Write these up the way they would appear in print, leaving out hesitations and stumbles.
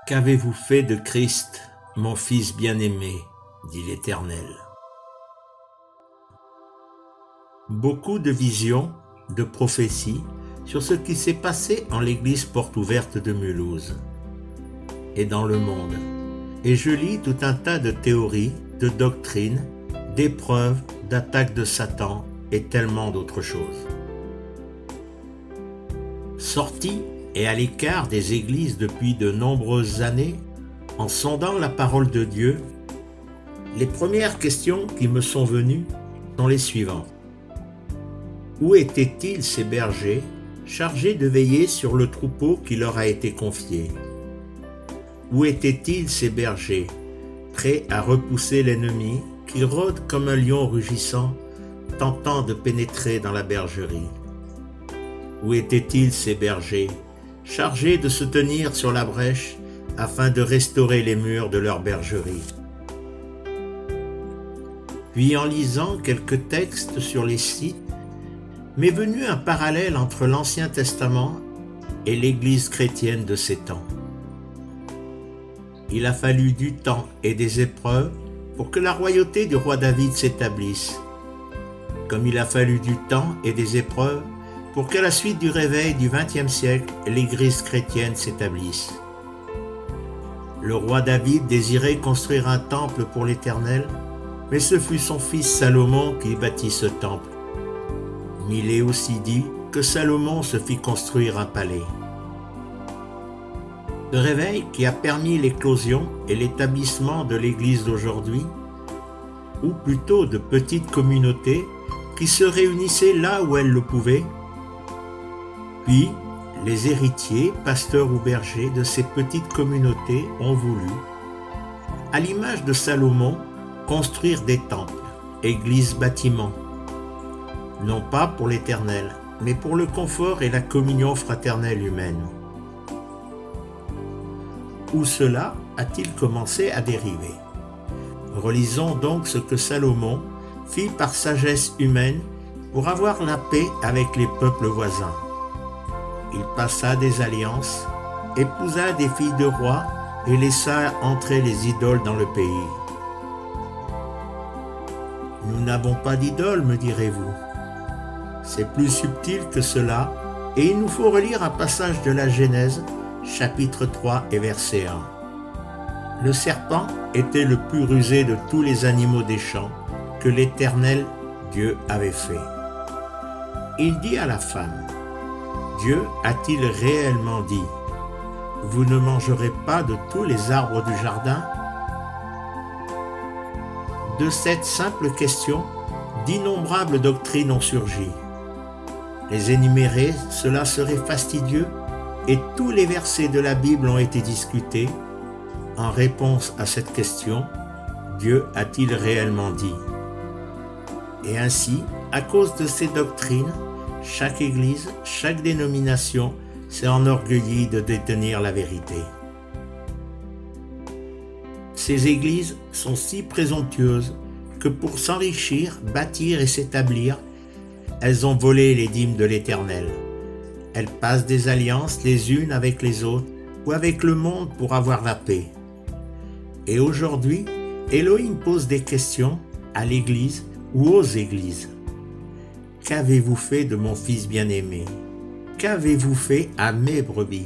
Qu'avez-vous fait de Christ, mon Fils bien-aimé, dit l'Éternel. Beaucoup de visions, de prophéties sur ce qui s'est passé en l'église Porte Ouverte de Mulhouse et dans le monde. Et je lis tout un tas de théories, de doctrines, d'épreuves, d'attaques de Satan et tellement d'autres choses. Sorti et à l'écart des églises depuis de nombreuses années, en sondant la parole de Dieu, les premières questions qui me sont venues sont les suivantes. Où étaient-ils ces bergers chargés de veiller sur le troupeau qui leur a été confié? Où étaient-ils ces bergers prêts à repousser l'ennemi qui rôde comme un lion rugissant, tentant de pénétrer dans la bergerie? Où étaient-ils ces bergers chargés de se tenir sur la brèche afin de restaurer les murs de leur bergerie? Puis en lisant quelques textes sur les sites, m'est venu un parallèle entre l'Ancien Testament et l'Église chrétienne de ces temps. Il a fallu du temps et des épreuves pour que la royauté du roi David s'établisse, comme il a fallu du temps et des épreuves pour qu'à la suite du réveil du XXe siècle, l'Église chrétienne s'établisse. Le roi David désirait construire un temple pour l'Éternel, mais ce fut son fils Salomon qui bâtit ce temple. Mais il est aussi dit que Salomon se fit construire un palais. Ce réveil qui a permis l'éclosion et l'établissement de l'Église d'aujourd'hui, ou plutôt de petites communautés qui se réunissaient là où elles le pouvaient, puis les héritiers, pasteurs ou bergers de ces petites communautés ont voulu, à l'image de Salomon, construire des temples, églises, bâtiments, non pas pour l'Éternel, mais pour le confort et la communion fraternelle humaine. Où cela a-t-il commencé à dériver? Relisons donc ce que Salomon fit par sagesse humaine pour avoir la paix avec les peuples voisins. Il passa des alliances, épousa des filles de rois et laissa entrer les idoles dans le pays. Nous n'avons pas d'idoles, me direz-vous. C'est plus subtil que cela, et il nous faut relire un passage de la Genèse, chapitre 3 et verset 1. Le serpent était le plus rusé de tous les animaux des champs que l'Éternel Dieu avait fait. Il dit à la femme, Dieu a-t-il réellement dit, « Vous ne mangerez pas de tous les arbres du jardin ?» De cette simple question, d'innombrables doctrines ont surgi. Les énumérer, cela serait fastidieux, et tous les versets de la Bible ont été discutés. En réponse à cette question, Dieu a-t-il réellement dit? Et ainsi, à cause de ces doctrines, chaque église, chaque dénomination s'est enorgueillie de détenir la vérité. Ces églises sont si présomptueuses que pour s'enrichir, bâtir et s'établir, elles ont volé les dîmes de l'Éternel. Elles passent des alliances les unes avec les autres ou avec le monde pour avoir la paix. Et aujourd'hui, Elohim pose des questions à l'Église ou aux églises. Qu'avez-vous fait de mon fils bien-aimé? Qu'avez-vous fait à mes brebis?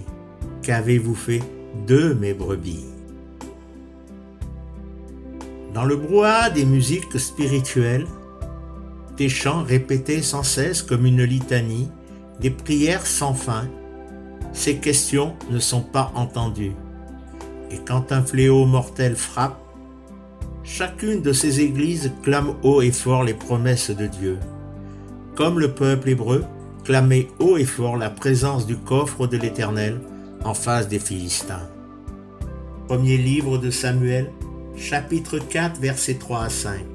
Qu'avez-vous fait de mes brebis? Dans le brouhaha des musiques spirituelles, des chants répétés sans cesse comme une litanie, des prières sans fin, ces questions ne sont pas entendues. Et quand un fléau mortel frappe, chacune de ces églises clame haut et fort les promesses de Dieu. Comme le peuple hébreu clamait haut et fort la présence du coffre de l'Éternel en face des Philistins. Premier livre de Samuel, chapitre 4, versets 3 à 5.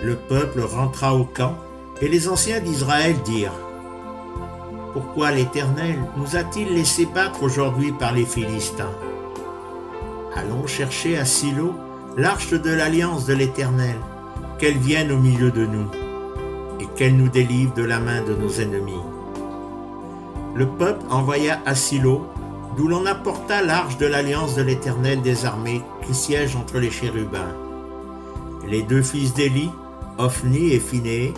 Le peuple rentra au camp et les anciens d'Israël dirent « Pourquoi l'Éternel nous a-t-il laissé battre aujourd'hui par les Philistins? Allons chercher à Silo l'arche de l'alliance de l'Éternel, qu'elle vienne au milieu de nous, et qu'elle nous délivre de la main de nos ennemis. » Le peuple envoya à Silo d'où l'on apporta l'arche de l'alliance de l'Éternel des armées qui siège entre les chérubins. Les deux fils d'Élie, Ophni et Phinéé,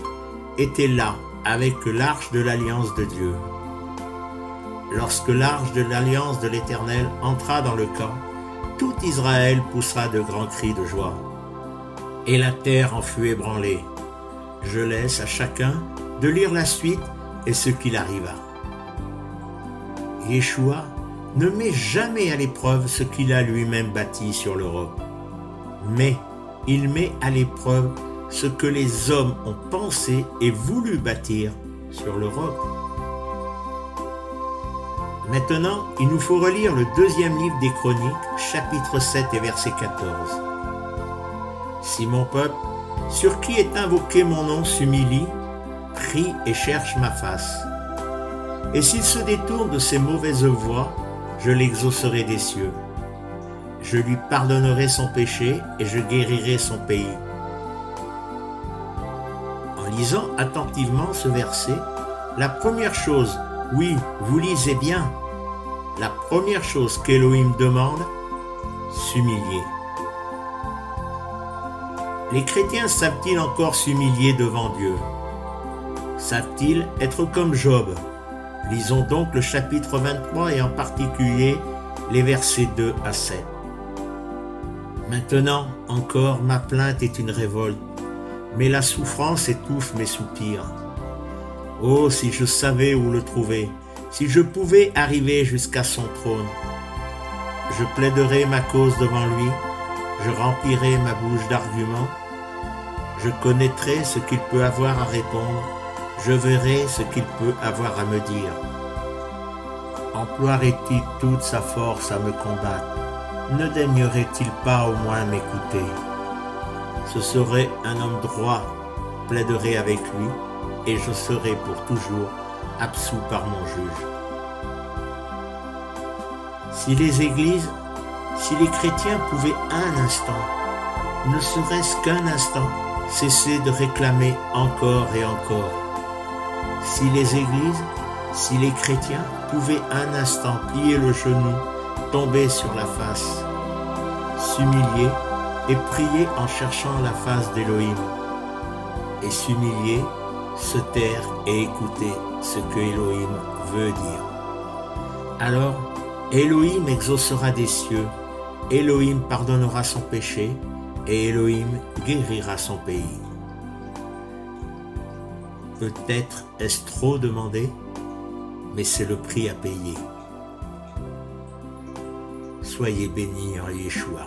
étaient là avec l'arche de l'alliance de Dieu. Lorsque l'arche de l'alliance de l'Éternel entra dans le camp, tout Israël poussa de grands cris de joie. Et la terre en fut ébranlée. Je laisse à chacun de lire la suite et ce qu'il arriva. Yeshua ne met jamais à l'épreuve ce qu'il a lui-même bâti sur le roc, mais il met à l'épreuve ce que les hommes ont pensé et voulu bâtir sur le roc. Maintenant, il nous faut relire le deuxième livre des Chroniques, chapitre 7 et verset 14. Si mon peuple, sur qui est invoqué mon nom, s'humilie, prie et cherche ma face. Et s'il se détourne de ses mauvaises voies, je l'exaucerai des cieux. Je lui pardonnerai son péché et je guérirai son pays. En lisant attentivement ce verset, la première chose, oui, vous lisez bien, la première chose qu'Élohim demande, s'humilier. Les chrétiens savent-ils encore s'humilier devant Dieu? Savent-ils être comme Job? Lisons donc le chapitre 23 et en particulier les versets 2 à 7. Maintenant encore ma plainte est une révolte, mais la souffrance étouffe mes soupirs. Oh, si je savais où le trouver, si je pouvais arriver jusqu'à son trône. Je plaiderais ma cause devant lui, je remplirai ma bouche d'arguments, je connaîtrai ce qu'il peut avoir à répondre, je verrai ce qu'il peut avoir à me dire. Emploierait-il toute sa force à me combattre? Ne daignerait-il pas au moins m'écouter? Ce serait un homme droit, plaiderai avec lui, et je serai pour toujours absous par mon juge. Si les églises, si les chrétiens pouvaient un instant, ne serait-ce qu'un instant, cesser de réclamer encore et encore. Si les églises, si les chrétiens pouvaient un instant plier le genou, tomber sur la face, s'humilier et prier en cherchant la face d'Élohim, et s'humilier, se taire et écouter ce que Élohim veut dire. Alors, Élohim exaucera des cieux, Élohim pardonnera son péché, et Élohim guérira son pays. Peut-être est-ce trop demandé, mais c'est le prix à payer. Soyez bénis en Yeshua.